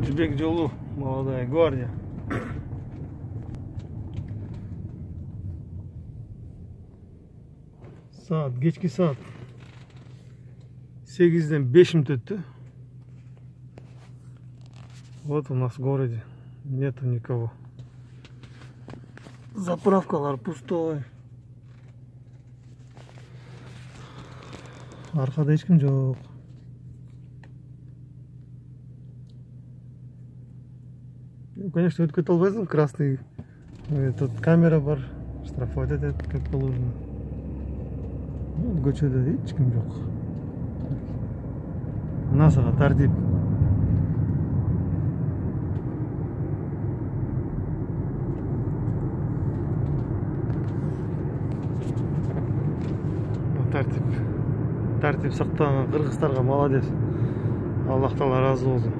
Жібек жолу, Молодая гвардия. Кечки саат 8-ден 5 минут өтті. Вот у нас в городе нету никого. Заправкалар пустой. Аркада ешким жок. Конечно, өтіп кете албайсың, красный. Тут камера бар, штрафовать етет, как положено. Көчөдө ешким жок. Насыга тартип. Тартип сактаган кыргыздарга молодец. Аллах таала разы болсун.